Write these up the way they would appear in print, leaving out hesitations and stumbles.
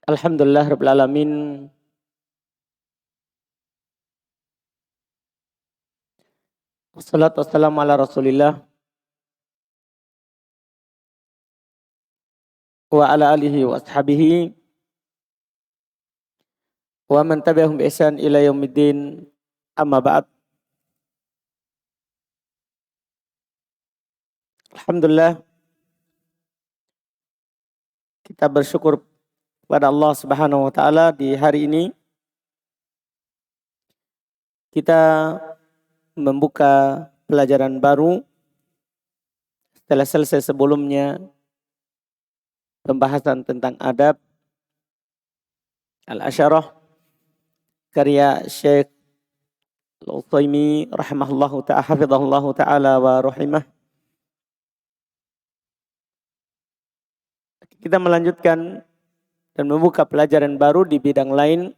Alhamdulillah Rabbil Alamin. Wassalatu wassalamu ala Rasulillah wa ala alihi wa ashabihi wa man tabi'ahum bi ihsan ila yaumiddin. Amma ba'd. Alhamdulillah kita bersyukur kepada Allah Subhanahu wa taala di hari ini kita membuka pelajaran baru setelah selesai sebelumnya pembahasan tentang adab al-asyarah karya Syekh Al-Utsaimin rahimahullahu ta'ala hafizahullahu ta'ala wa rahimah. Kita melanjutkan dan membuka pelajaran baru di bidang lain,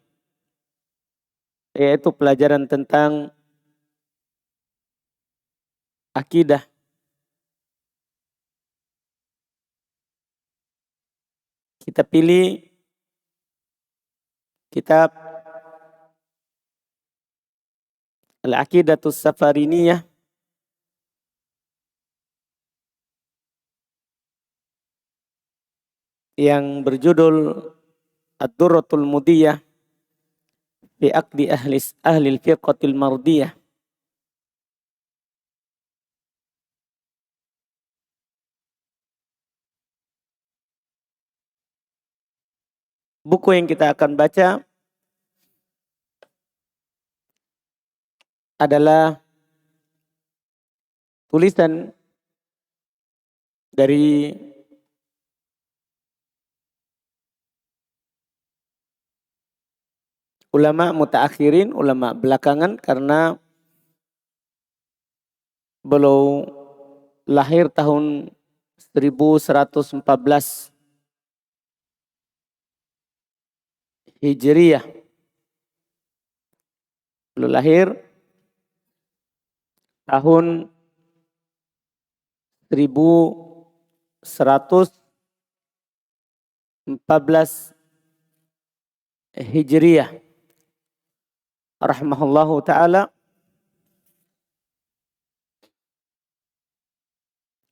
yaitu pelajaran tentang akidah. Kita pilih kitab Al-Aqidatus Safariniyah yang berjudul Ad-Durratul Mudiyah fi Aqdi Ahlil Firqatil Mardiyah. Buku yang kita akan baca adalah tulisan dari ulama mutaakhirin, ulama belakangan, karena beliau lahir tahun 1114 Hijriyah. Beliau lahir tahun 1114 Hijriyah. Rahimahullahu ta'ala.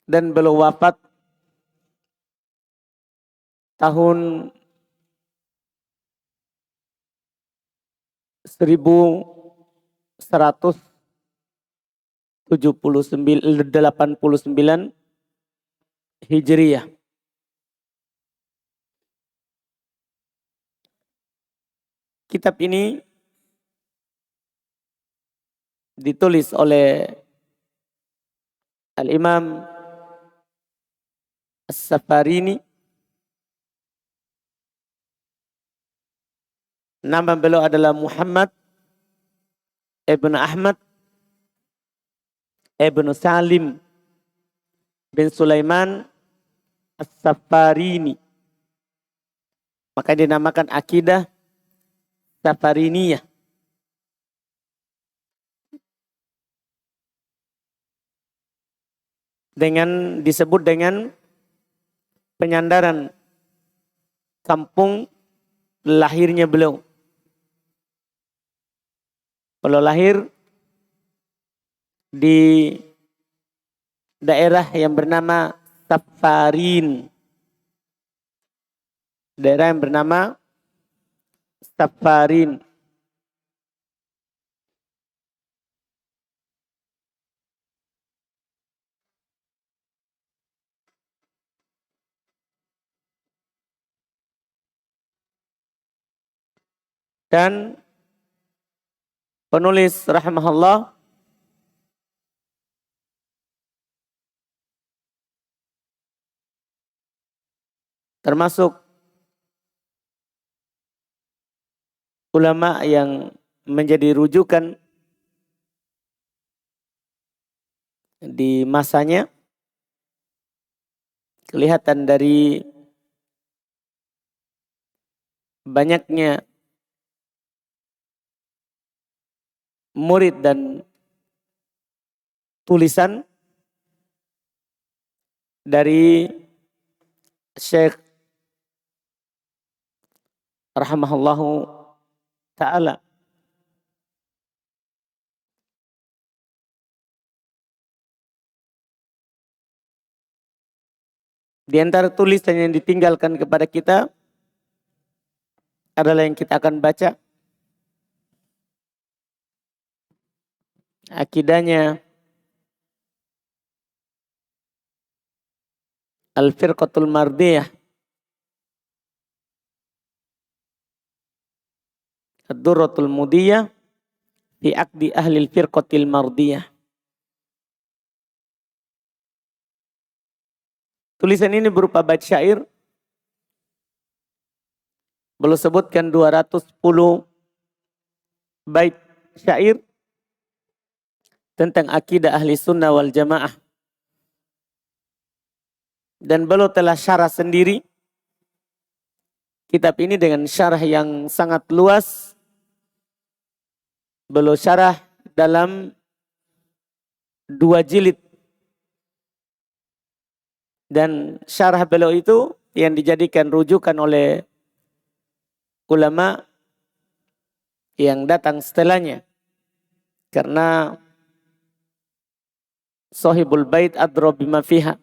Dan beliau wafat tahun 1189 Hijriyah. Kitab ini ditulis oleh Al-Imam As-Safarini. Nama beliau adalah Muhammad Ibn Ahmad Ibn Salim bin Sulaiman As-Safarini. Maka dinamakan Aqidah Safariniyah. Disebut dengan penyandaran kampung lahirnya beliau. Beliau lahir di daerah yang bernama Safarin. Daerah yang bernama Safarin. Dan penulis rahimahullah termasuk ulama yang menjadi rujukan di masanya. Kelihatan dari banyaknya murid dan tulisan dari Syekh rahimahullahu ta'ala. Di antara tulisan yang ditinggalkan kepada kita adalah yang kita akan baca. Akidahnya Al-Firqatul Mardiyah, Ad-Durratul Mudiyah fi Aqdi Ahlil Firqatil Mardiyah. Tulisan ini berupa bait syair. Beliau sebutkan 210 bait syair tentang akidah ahli sunnah wal jamaah. Dan beliau telah syarah sendiri kitab ini dengan syarah yang sangat luas. Beliau syarah dalam 2 jilid. Dan syarah beliau itu yang dijadikan rujukan oleh ulama yang datang setelahnya. Karena Sahibul Bait adra bima fiha,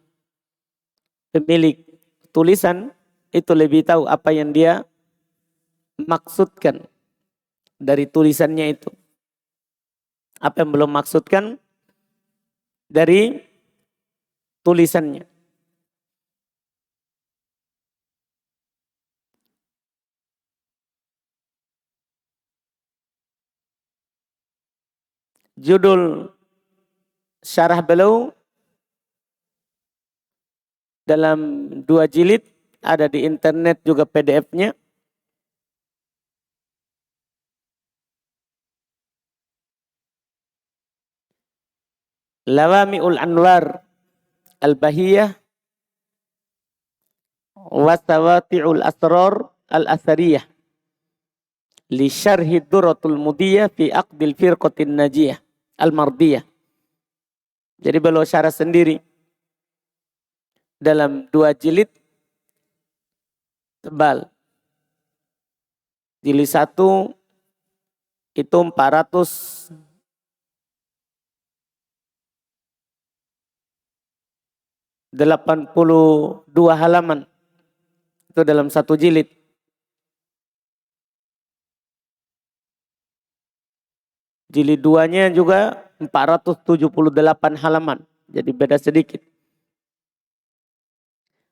pemilik tulisan itu lebih tahu apa yang dia maksudkan dari tulisannya itu. Apa yang belum maksudkan dari tulisannya. Judul syarah beliau dalam 2 jilid, ada di internet juga PDF-nya. Lawami'ul Anwar Al-Bahiyah wa Sawati'ul Asrar Al-Athariyah li syarhi Durratul Mudiyah fi Aqdil Firqatin Najiyah Al-Mardiyah. Jadi beliau syarah sendiri dalam 2 jilid tebal. Jilid 1 itu 482 halaman. Itu dalam 1 jilid. Jilid 2-nya juga 478 halaman. Jadi beda sedikit.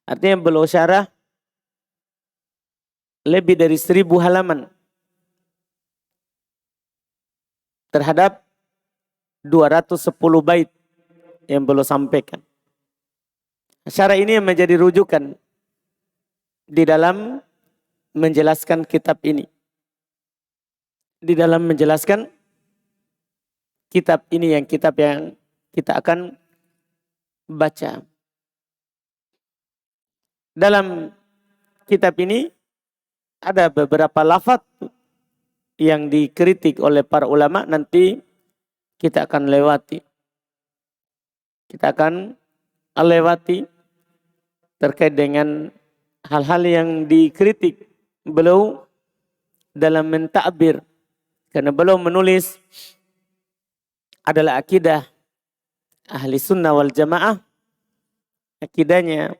Artinya beliau syarah lebih dari 1000 halaman terhadap 210 bait yang beliau sampaikan. Syarah ini yang menjadi rujukan di dalam menjelaskan kitab ini. Di dalam menjelaskan kitab ini, yang kitab yang kita akan baca. Dalam kitab ini ada beberapa lafaz yang dikritik oleh para ulama, nanti kita akan lewati. Kita akan lewati terkait dengan hal-hal yang dikritik beliau dalam mentakbir. Karena beliau menulis adalah akidah ahli sunnah wal jamaah. Akidahnya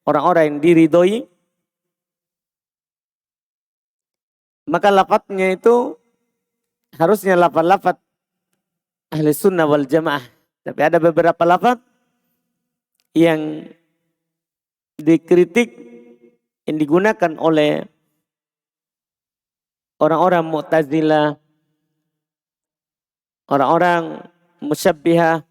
orang-orang yang diridhoi. Maka lafadznya itu harusnya lafaz-lafaz ahli sunnah wal jamaah. Tapi ada beberapa lafaz yang dikritik, yang digunakan oleh orang-orang Mu'tazilah, orang-orang Musyabbihah,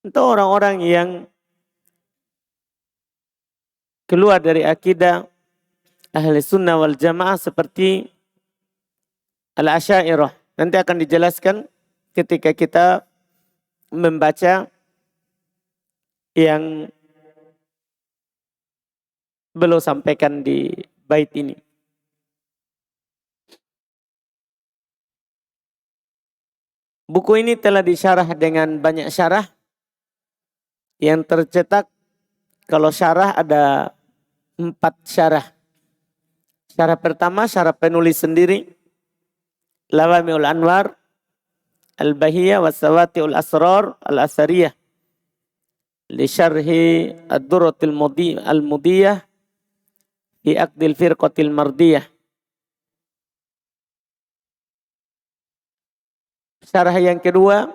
itu orang-orang yang keluar dari akidah ahli sunnah wal jamaah seperti Al-Asy'ariyah. Nanti akan dijelaskan ketika kita membaca yang beliau sampaikan di bait ini. Buku ini telah disyarah dengan banyak syarah yang tercetak Kalau syarah ada 4 syarah. Syarah pertama, syarah penulis sendiri. Lawami'ul Anwar, Al-Bahiyah, Wasawati'ul Asrar, Al-Asariyah. Li syarhi Ad-Durratil Al-Mudiyah, Fi Aqdil Firqatil Mardiyah. Syarah yang kedua,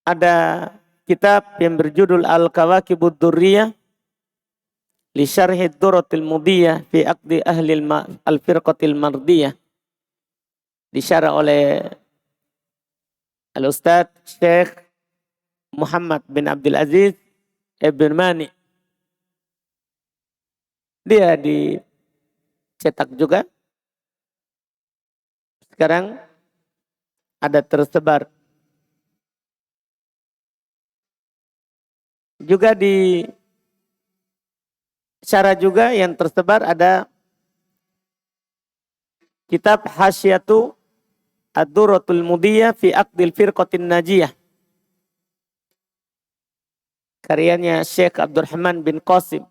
ada kitab yang berjudul Al-Kawakibud Durriyah li syarhi Ad-Durratil Mudiyah fi aqdi ahli al-firqatil mardiyah. Disyarah oleh Al-Ustadz Syekh Muhammad bin Abdul Aziz Ibn Mani. Dia dicetak juga. Sekarang ada tersebar. Juga di syarah juga yang tersebar ada kitab Hasyatu Ad-Durratul Mudiyah fi Aqdil Firqatin Najiyah. Karyanya Syekh Abdurrahman bin Qasim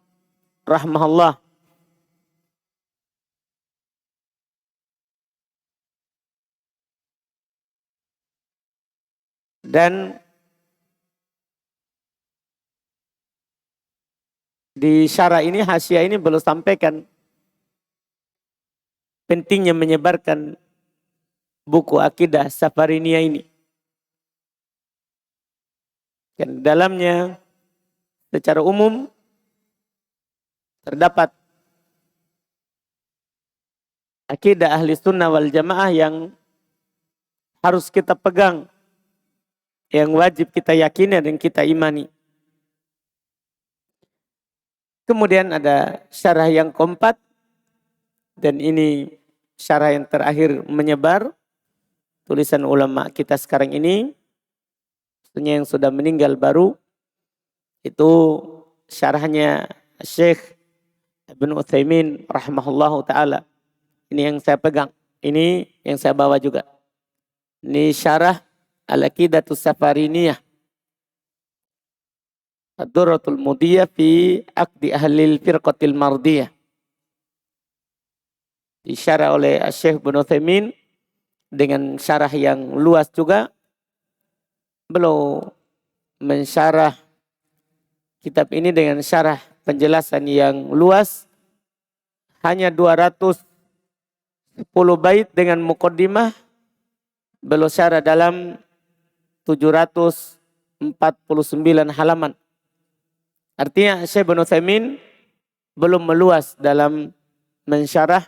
rahimahullah. Dan di syarah ini, hasyiah ini belum sampaikan pentingnya menyebarkan buku akidah Safariniyah ini. Dan dalamnya secara umum terdapat akidah ahli sunnah wal jamaah yang harus kita pegang, yang wajib kita yakini dan kita imani. Kemudian ada syarah yang keempat, dan ini syarah yang terakhir menyebar, tulisan ulama kita sekarang ini, maksudnya yang sudah meninggal baru, itu syarahnya Syekh Ibn Utsaimin rahimahullahu ta'ala. Ini yang saya pegang, ini yang saya bawa juga. Ini syarah Al-Aqidatus Safariniyah, Ad-Durratul Mudiyah fi Aqdi Ahlil Firqatil Mardiyah. Disyarah oleh Syekh Ibn Utsaimin dengan syarah yang luas juga. Beliau mensyarah kitab ini dengan syarah penjelasan yang luas. Hanya 210 bait dengan muqaddimah. Beliau syarah dalam 749 halaman. Artinya Syekh Ibn Utsaimin belum meluas dalam mensyarah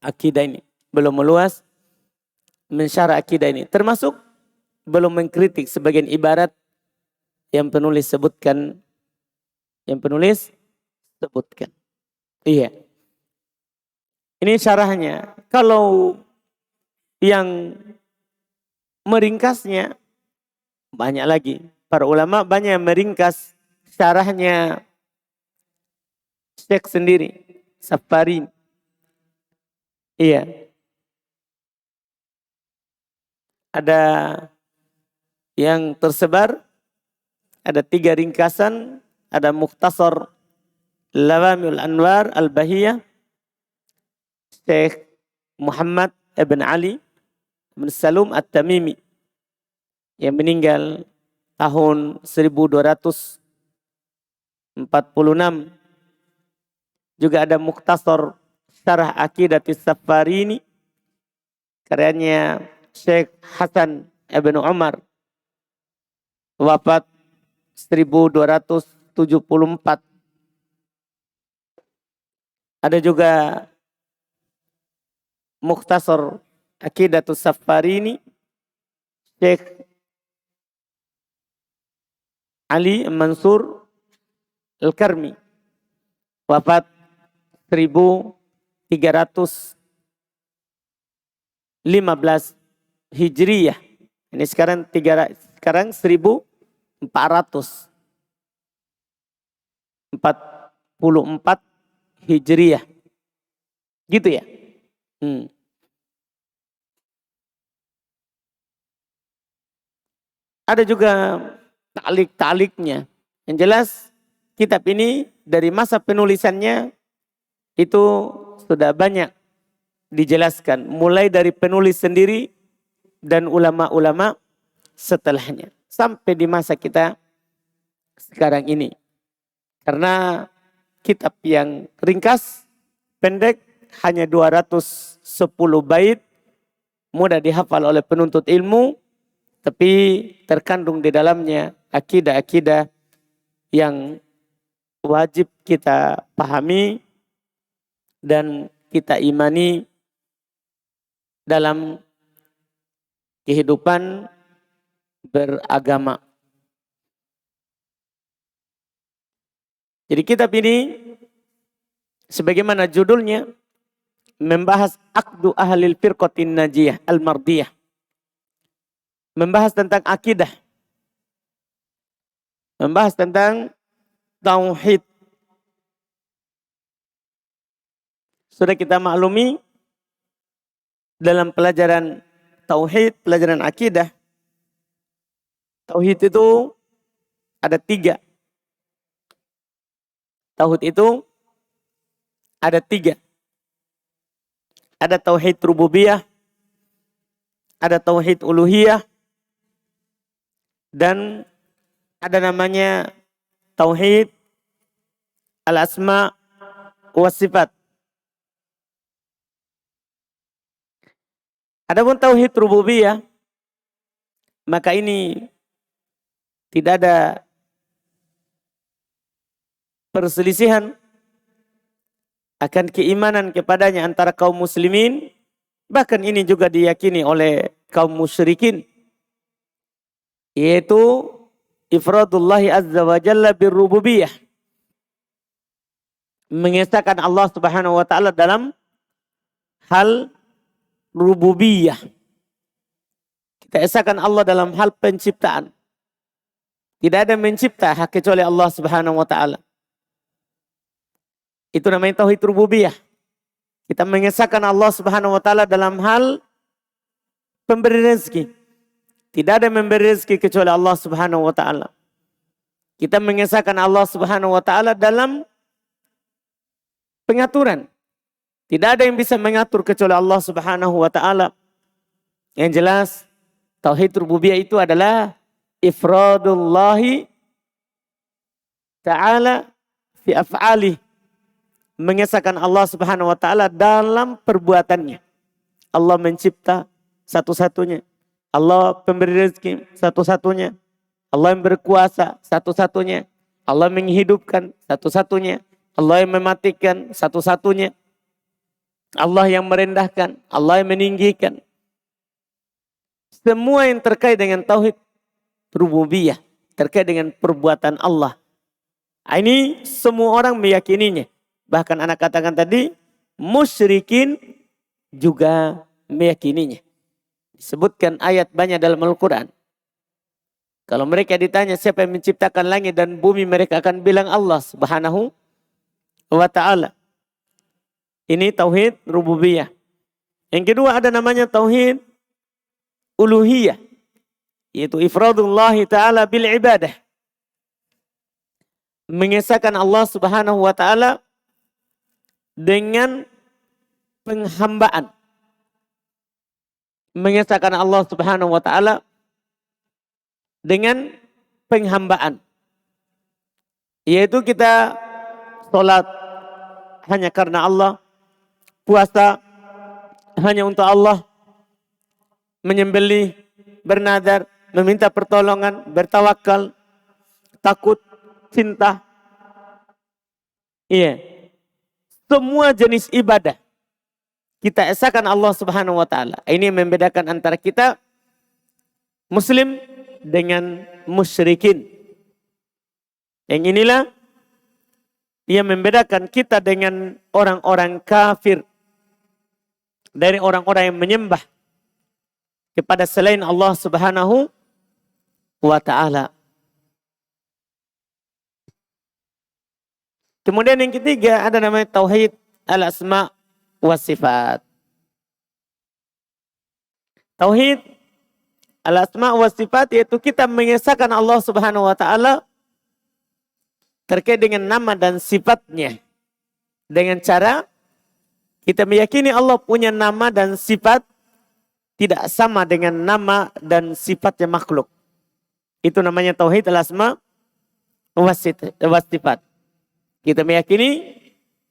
akidah ini. Belum meluas mensyarah akidah ini. Termasuk belum mengkritik sebagian ibarat yang penulis sebutkan. Yang penulis sebutkan. Iya. Ini syarahnya. Kalau yang meringkasnya banyak lagi. Para ulama banyak yang meringkas syarahnya Syekh sendiri, Safarin. Iya. Ada yang tersebar, ada 3 ringkasan, ada Mukhtasar Lawami'ul Anwar Al-Bahiyah, Syekh Muhammad Ibn Ali Ibn Salum At-Tamimi, yang meninggal tahun 1246. Juga ada Mukhtasar Syarah Aqidatis Safarini, karyanya Syekh Hasan Ibn Umar, wafat 1274. Ada juga Mukhtasar Aqidatus Safarini, Syekh Ali Mansur Al-Karmi, wafat 1315 Hijriyah. Ini sekarang 1444 Hijriyah. Gitu ya. Ada juga ta'lik-ta'liknya. Yang jelas kitab ini dari masa penulisannya itu sudah banyak dijelaskan. Mulai dari penulis sendiri dan ulama-ulama setelahnya. Sampai di masa kita sekarang ini. Karena kitab yang ringkas, pendek, hanya 210 bait, mudah dihafal oleh penuntut ilmu, tapi terkandung di dalamnya akidah-akidah yang wajib kita pahami dan kita imani dalam kehidupan beragama. Jadi kitab ini sebagaimana judulnya membahas aqdu ahlil firqatin najiyah al-mardiyah. Membahas tentang akidah. Membahas tentang tauhid. Sudah kita maklumi dalam pelajaran tauhid, pelajaran akidah. Tauhid itu ada 3. Tauhid itu ada 3. Ada tauhid rububiyah, ada tauhid uluhiyah, dan ada namanya tauhid al-asma wa sifat. Adapun tauhid rububiyah, maka ini tidak ada perselisihan akan keimanan kepadanya antara kaum muslimin. Bahkan ini juga diyakini oleh kaum musyrikin. Yaitu ifradullahi azza wa jalla birrububiyah. Mengesahkan Allah subhanahu wa ta'ala dalam hal rububiyah. Kita esahkan Allah dalam hal penciptaan. Tidak ada mencipta kecuali Allah subhanahu wa ta'ala. Itu namanya tauhid rububiyah. Kita mengesahkan Allah subhanahu wa ta'ala dalam hal pemberi rezeki. Tidak ada memberi rezeki kecuali Allah subhanahu wa ta'ala. Kita mengesahkan Allah subhanahu wa ta'ala dalam pengaturan. Tidak ada yang bisa mengatur kecuali Allah subhanahu wa ta'ala. Yang jelas, tauhid rububiyah itu adalah ifradullahi ta'ala fi af'alih. Mengesahkan Allah subhanahu wa ta'ala dalam perbuatannya. Allah mencipta satu-satunya. Allah pemberi rezeki satu-satunya. Allah yang berkuasa satu-satunya. Allah menghidupkan satu-satunya. Allah yang mematikan satu-satunya. Allah yang merendahkan. Allah yang meninggikan. Semua yang terkait dengan tauhid rububiyah. Terkait dengan perbuatan Allah. Ini semua orang meyakininya. Bahkan anak katakan tadi, musyrikin juga meyakininya. Disebutkan ayat banyak dalam Al-Quran. Kalau mereka ditanya siapa yang menciptakan langit dan bumi, mereka akan bilang Allah subhanahu wa ta'ala. Ini tauhid rububiyah. Yang kedua ada namanya tauhid uluhiyah. Yaitu ifradullah ta'ala bil ibadah. Mengesahkan Allah subhanahu wa ta'ala dengan penghambaan. Mengesahkan Allah subhanahu wa ta'ala dengan penghambaan. Yaitu kita sholat hanya karena Allah. Puasa hanya untuk Allah. Menyembelih, bernadar, meminta pertolongan, bertawakal, takut, cinta. Iya. Semua jenis ibadah kita esahkan Allah subhanahu wa ta'ala. Ini yang membedakan antara kita muslim dengan musyrikin. Yang inilah yang membedakan kita dengan orang-orang kafir. Dari orang-orang yang menyembah kepada selain Allah subhanahu wa ta'ala. Kemudian yang ketiga ada namanya tauhid al-asma wa sifat. Tauhid Al-asma wa sifat, yaitu kita mengesahkan Allah Subhanahu wa taala terkait dengan nama dan sifatnya. Dengan cara kita meyakini Allah punya nama dan sifat tidak sama dengan nama dan sifatnya makhluk. Itu namanya tauhid al-asma wa sifat. Kita meyakini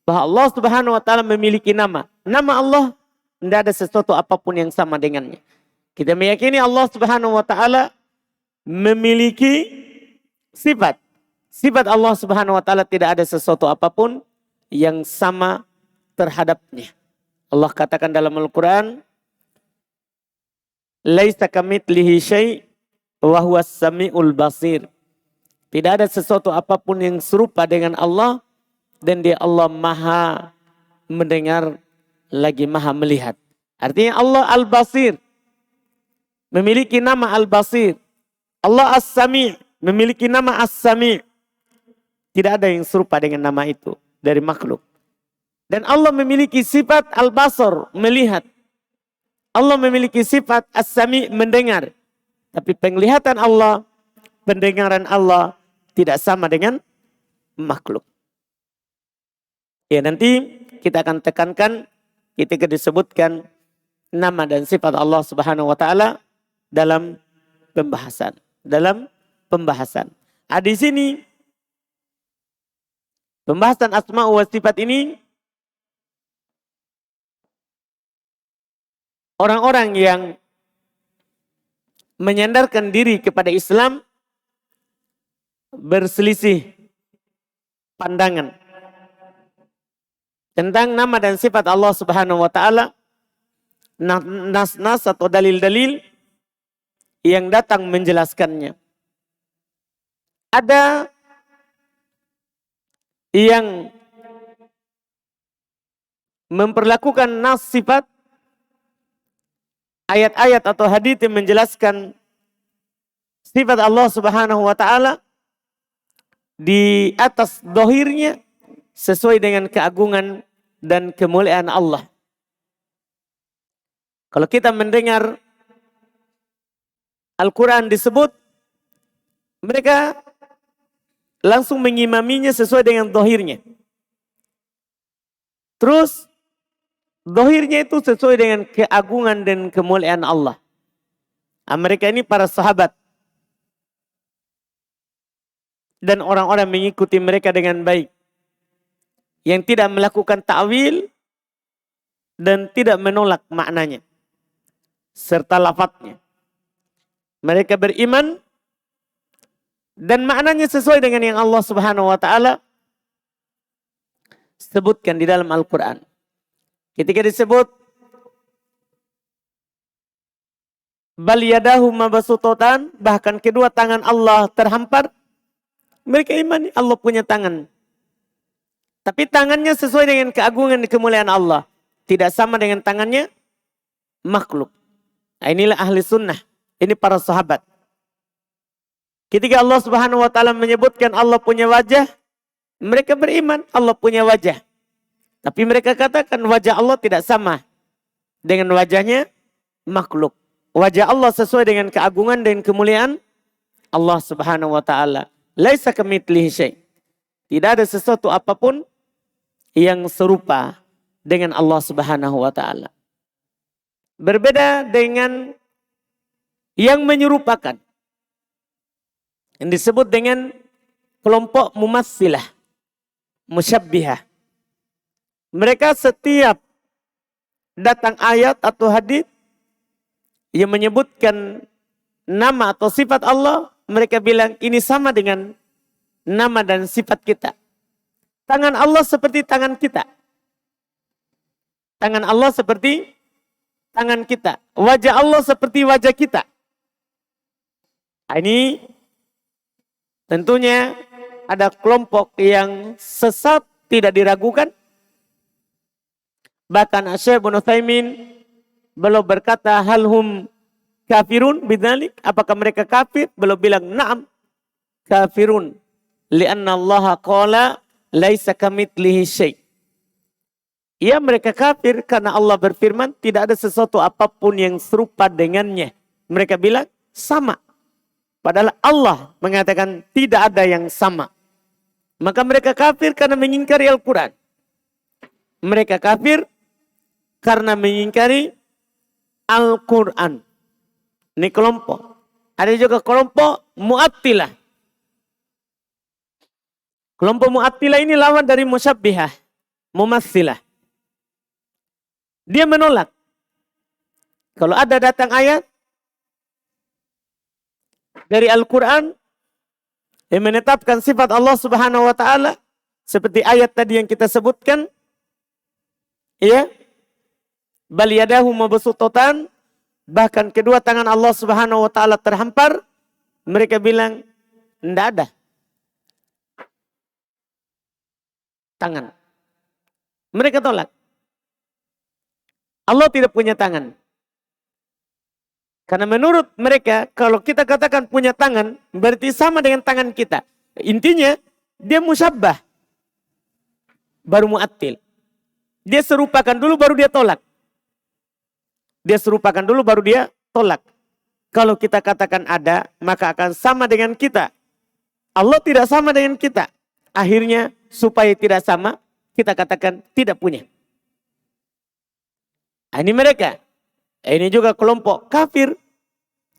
bahwa Allah Subhanahu wa taala memiliki nama. Nama Allah tidak ada sesuatu apapun yang sama dengannya. Kita meyakini Allah Subhanahu wa taala memiliki sifat. Sifat Allah Subhanahu wa taala tidak ada sesuatu apapun yang sama terhadapnya. Allah katakan dalam Al-Quran, laisa kamitslihi syai' wa huwas samiul basir. Tidak ada sesuatu apapun yang serupa dengan Allah, dan dia Allah maha mendengar lagi maha melihat. Artinya Allah Al-Basir, memiliki nama Al-Basir. Allah As-Sami' memiliki nama As-Sami'. Tidak ada yang serupa dengan nama itu dari makhluk. Dan Allah memiliki sifat Al-Basar, melihat. Allah memiliki sifat As-Sami', mendengar. Tapi penglihatan Allah, pendengaran Allah tidak sama dengan makhluk. Ya, nanti kita akan tekankan ketika disebutkan nama dan sifat Allah Subhanahu wa taala dalam pembahasan. Di sini pembahasan asma wa sifat ini, orang-orang yang menyandarkan diri kepada Islam berselisih pandangan tentang nama dan sifat Allah Subhanahu wa taala. Nas-nas atau dalil-dalil yang datang menjelaskannya. Ada yang memperlakukan nas sifat, ayat-ayat atau hadits yang menjelaskan sifat Allah Subhanahu wa taala di atas dohirnya sesuai dengan keagungan dan kemuliaan Allah. Kalau kita mendengar Al-Quran disebut, mereka langsung mengimaminya sesuai dengan dohirnya. Terus dohirnya itu sesuai dengan keagungan dan kemuliaan Allah. Mereka ini para sahabat. Dan orang-orang mengikuti mereka dengan baik. Yang tidak melakukan ta'wil dan tidak menolak maknanya. Serta lafadznya. Mereka beriman dan maknanya sesuai dengan yang Allah Subhanahu wa taala sebutkan di dalam Al-Quran. Ketika disebut bal yadahu mabsuutatan, bahkan kedua tangan Allah terhampar, mereka imani Allah punya tangan. Tapi tangannya sesuai dengan keagungan dan kemuliaan Allah. Tidak sama dengan tangannya makhluk. Nah, inilah ahli sunnah. Ini para sahabat. Ketika Allah Subhanahu wa taala menyebutkan Allah punya wajah, mereka beriman Allah punya wajah. Tapi mereka katakan wajah Allah tidak sama dengan wajahnya makhluk. Wajah Allah sesuai dengan keagungan dan kemuliaan Allah Subhanahu wa taala. Laisa kamitslihi syai'. Tidak ada sesuatu apapun yang serupa dengan Allah Subhanahu wa taala. Berbeda dengan yang menyerupakan, yang disebut dengan kelompok mumassilah, musyabbihah. Mereka setiap datang ayat atau hadits yang menyebutkan nama atau sifat Allah, mereka bilang ini sama dengan nama dan sifat kita. Tangan Allah seperti tangan kita. Tangan Allah seperti tangan kita. Wajah Allah seperti wajah kita. Ini tentunya ada kelompok yang sesat, tidak diragukan. Bahkan Syekh Ibnu Utsaimin beliau berkata, halhum kafirun bidzalik, apakah mereka kafir? Beliau bilang, na'am kafirun. Lianna Allah qala laisa kamitslihi syai'. Ya, mereka kafir karena Allah berfirman tidak ada sesuatu apapun yang serupa dengannya. Mereka bilang sama. Padahal Allah mengatakan tidak ada yang sama. Maka mereka kafir karena mengingkari Al-Quran. Mereka kafir karena mengingkari Al-Quran. Ini kelompok. Ada juga kelompok Mu'attilah. Kelompok Mu'attilah ini lawan dari Musyabbihah, Mumatsilah. Dia menolak. Kalau ada datang ayat dari Al-Quran yang menetapkan sifat Allah Subhanahu wa taala seperti ayat tadi yang kita sebutkan, ya, bal yadahu mabsuutatan, bahkan kedua tangan Allah Subhanahu wa taala terhampar, mereka bilang enggak ada tangan. Mereka tolak. Allah tidak punya tangan. Karena menurut mereka, kalau kita katakan punya tangan, berarti sama dengan tangan kita. Intinya, dia musyabbah. Baru mu'attil. Dia serupakan dulu, baru dia tolak. Dia serupakan dulu, baru dia tolak. Kalau kita katakan ada, maka akan sama dengan kita. Allah tidak sama dengan kita. Akhirnya, supaya tidak sama, kita katakan tidak punya. Ini mereka. Ini juga kelompok kafir.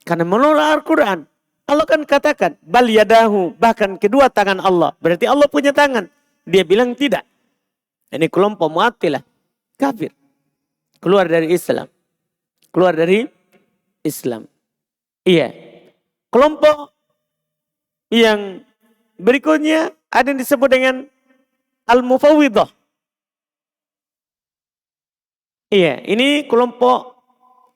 Karena menolak Al-Quran. Allah kan katakan, bal yadahu, bahkan kedua tangan Allah. Berarti Allah punya tangan. Dia bilang tidak. Ini kelompok Mu'attilah. Kafir. Keluar dari Islam. Keluar dari Islam. Iya. Kelompok yang berikutnya ada yang disebut dengan Al-Mufawwidah. Iya, ini kelompok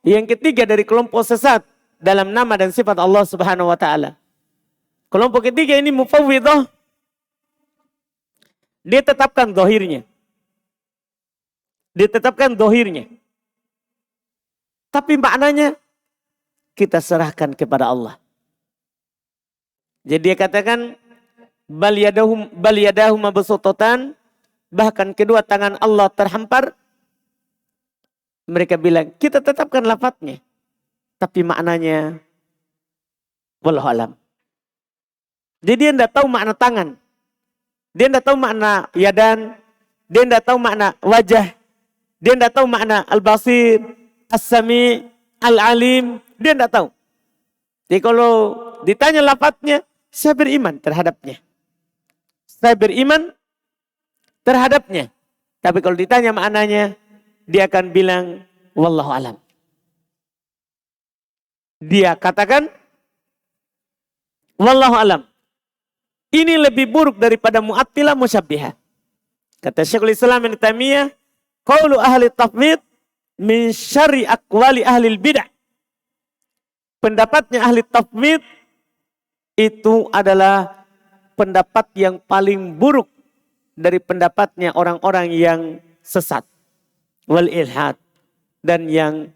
yang ketiga dari kelompok sesat dalam nama dan sifat Allah Subhanahu wa taala. Kelompok ketiga ini Mufawwidah. Dia tetapkan zahirnya. Ditetapkan zahirnya. Tapi maknanya kita serahkan kepada Allah. Jadi dia katakan bal yadahu mabsuutatan, bahkan kedua tangan Allah terhampar. Mereka bilang, kita tetapkan lafadznya. Tapi maknanya, wallahu alam. Jadi dia tidak tahu makna tangan. Dia tidak tahu makna yadan. Dia tidak tahu makna wajah. Dia tidak tahu makna al-basir, as-sami, al-alim. Dia tidak tahu. Jadi kalau ditanya lafadznya, saya beriman terhadapnya. Saya beriman terhadapnya. Tapi kalau ditanya maknanya, dia akan bilang, wallahu alam. Dia katakan, wallahu alam. Ini lebih buruk daripada Mu'attilah Musyabbihah. Kata Syekhul Islam Ibnu Taimiyah, qaulu ahli tafwid min syarri aqwali ahli bidah. Pendapatnya ahli tafwid itu adalah pendapat yang paling buruk dari pendapatnya orang-orang yang sesat. Wal ilhad, dan yang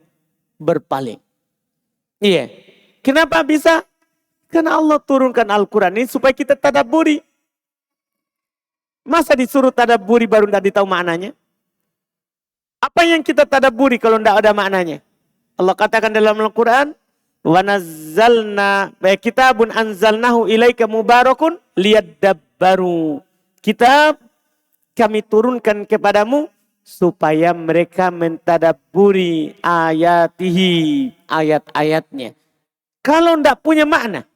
berpaling. Iya. Kenapa bisa? Karena Allah turunkan Al-Quran ini supaya kita tadabburi. Masa disuruh tadabburi baru tidak ditahu maknanya? Apa yang kita tadabburi kalau tidak ada maknanya? Allah katakan dalam Al-Quran, wa nazzalna kitabun anzalnahu ilaika mubarakun liyadabbaru. Kitab kami turunkan kepadamu supaya mereka mentadabburi ayatihi, ayat-ayatnya. Kalau tidak punya makna,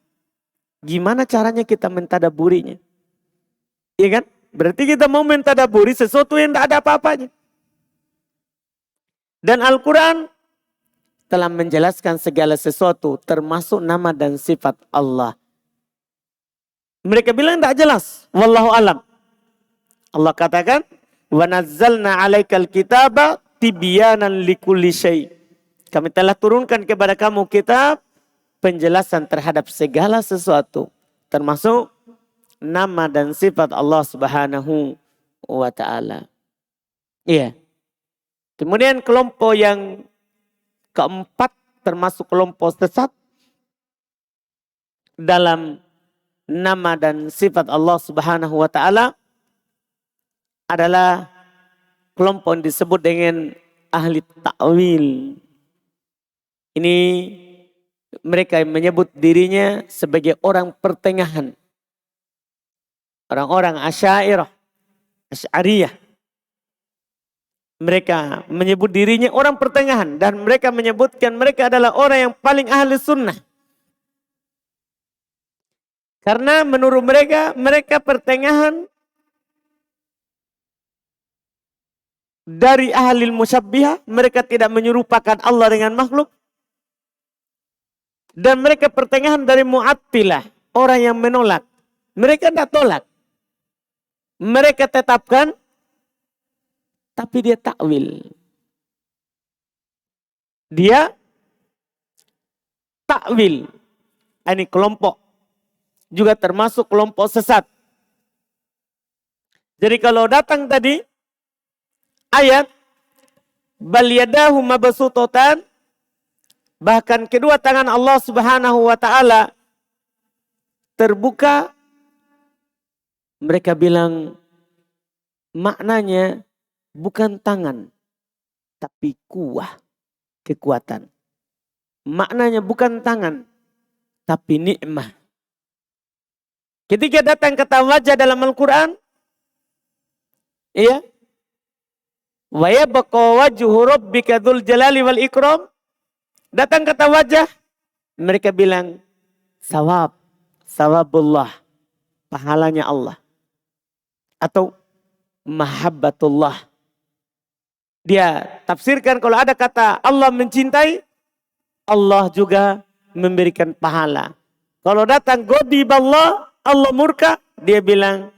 gimana caranya kita mentadabburinya? Iya kan? Berarti kita mau mentadabburi sesuatu yang tidak ada apa-apanya. Dan Al-Quran telah menjelaskan segala sesuatu termasuk nama dan sifat Allah. Mereka bilang tidak jelas. Wallahu alam. Allah katakan, wa nazzalna 'alaikal kitaba tibyanan likulli syai'. Kami telah turunkan kepada kamu kitab penjelasan terhadap segala sesuatu, termasuk nama dan sifat Allah Subhanahu wa taala. Iya. Kemudian kelompok yang keempat termasuk kelompok sesat dalam nama dan sifat Allah Subhanahu wa taala adalah kelompok yang disebut dengan ahli ta'wil. Ini mereka menyebut dirinya sebagai orang pertengahan. Orang-orang Asy'ariyah. Mereka menyebut dirinya orang pertengahan. Dan mereka menyebutkan mereka adalah orang yang paling ahli sunnah. Karena menurut mereka, mereka pertengahan dari ahli musyabbihah. Mereka tidak menyerupakan Allah dengan makhluk. Dan mereka pertengahan dari mu'attilah. Orang yang menolak. Mereka tidak tolak. Mereka tetapkan. Tapi dia takwil. Dia takwil. Ini kelompok. Juga termasuk kelompok sesat. Jadi kalau datang tadi. Ayat. Bal yadahu mabsuutatan. Bahkan kedua tangan Allah Subhanahu wa ta'ala terbuka. Mereka bilang maknanya bukan tangan, tapi kuah, kekuatan. Maknanya bukan tangan, tapi nikmah. Ketika datang kata wajah dalam Al-Quran, iya, wa yabqa wajhu rabbika dzul jalali wal ikram. Datang kata wajah, mereka bilang sawabullah, pahalanya Allah. Atau mahabbatullah. Dia tafsirkan kalau ada kata Allah mencintai, Allah juga memberikan pahala. Kalau datang ghadiballah, Allah murka, dia bilang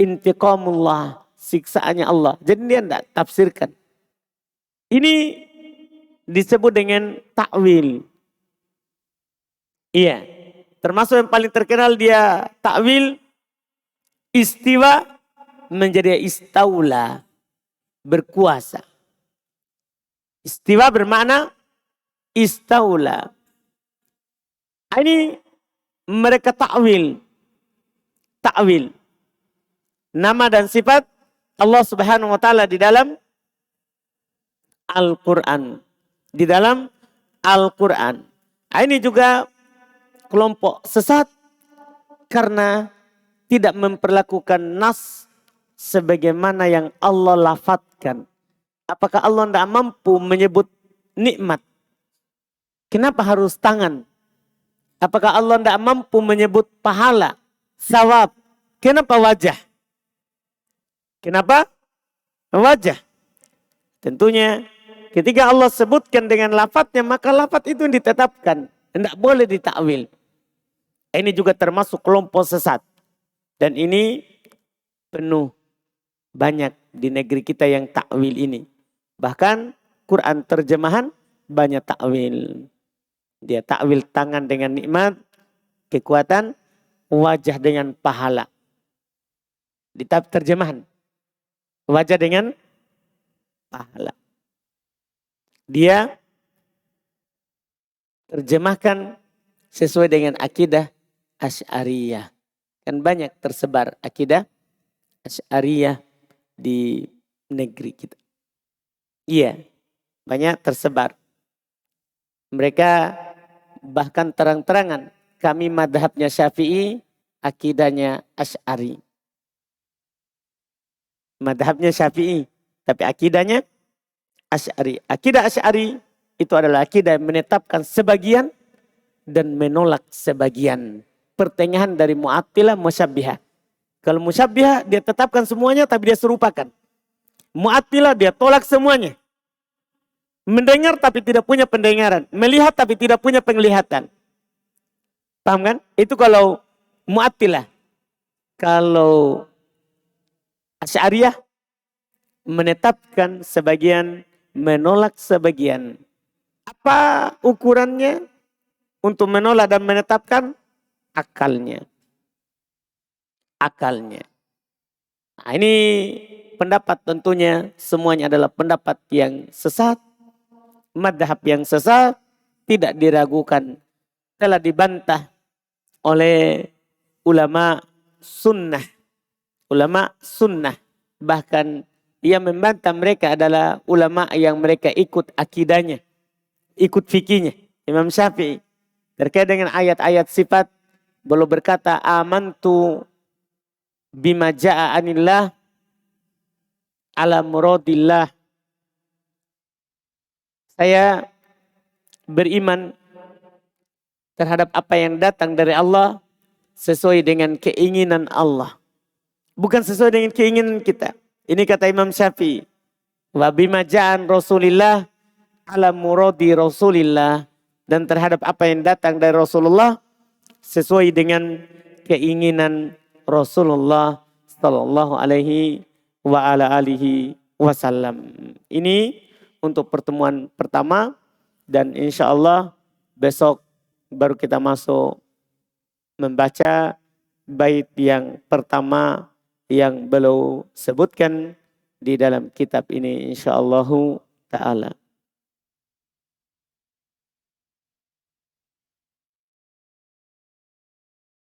intiqamullah, siksaannya Allah. Jadi dia tidak tafsirkan. Ini disebut dengan takwil. Iya. Termasuk yang paling terkenal dia takwil istiwa menjadi istaula, berkuasa. Istiwa bermakna istaula. Ini mereka takwil. Takwil. Nama dan sifat Allah Subhanahu wa ta'ala di dalam Al-Quran. Di dalam Al-Quran. Ini juga kelompok sesat karena tidak memperlakukan nas sebagaimana yang Allah lafadzkan. Apakah Allah tidak mampu menyebut nikmat? Kenapa harus tangan? Apakah Allah tidak mampu menyebut pahala, sawab? Kenapa wajah? Kenapa wajah? Tentunya ketika Allah sebutkan dengan lafadznya, maka lafadz itu ditetapkan. Tidak boleh ditakwil. Ini juga termasuk kelompok sesat. Dan ini penuh banyak di negeri kita yang takwil ini. Bahkan Quran terjemahan banyak takwil. Dia takwil tangan dengan nikmat, kekuatan, wajah dengan pahala. Di terjemahan. Wajah dengan pahala. Dia terjemahkan sesuai dengan akidah Asy'ariyah. Kan banyak tersebar akidah Asy'ariyah di negeri kita. Iya, banyak tersebar. Mereka bahkan terang-terangan, kami madhabnya Syafi'i, akidahnya Asy'ari. Madhabnya Syafi'i, tapi akidahnya Asy'ari. Akidah Asy'ari itu adalah akidah yang menetapkan sebagian dan menolak sebagian. Pertengahan dari mu'attilah, musyabbihah. Kalau musyabbihah dia tetapkan semuanya tapi dia serupakan. Mu'attilah dia tolak semuanya. Mendengar tapi tidak punya pendengaran. Melihat tapi tidak punya penglihatan. Paham kan? Itu kalau mu'attilah. Kalau Asy'ariyah menetapkan sebagian, menolak sebagian. Apa ukurannya untuk menolak dan menetapkan? Akalnya. Akalnya. Nah, ini pendapat tentunya semuanya adalah pendapat yang sesat. Madhab yang sesat tidak diragukan. Telah dibantah oleh ulama sunnah. Ulama sunnah. Bahkan yang membantah mereka adalah ulama yang mereka ikut akidahnya. Ikut fikihnya. Imam Syafi'i. Terkait dengan ayat-ayat sifat, beliau berkata, amantu bima ja'a anillah ala muradillah. Saya beriman terhadap apa yang datang dari Allah sesuai dengan keinginan Allah. Bukan sesuai dengan keinginan kita. Ini kata Imam Syafi'i. Wa bima ja'an Rasulillah ala muradi Rasulillah. Dan terhadap apa yang datang dari Rasulullah sesuai dengan keinginan Rasulullah sallallahu alaihi wa ala alihi wasallam. Ini untuk pertemuan pertama dan insya Allah besok baru kita masuk membaca bait yang pertama yang beliau sebutkan di dalam kitab ini insyaallah ta'ala.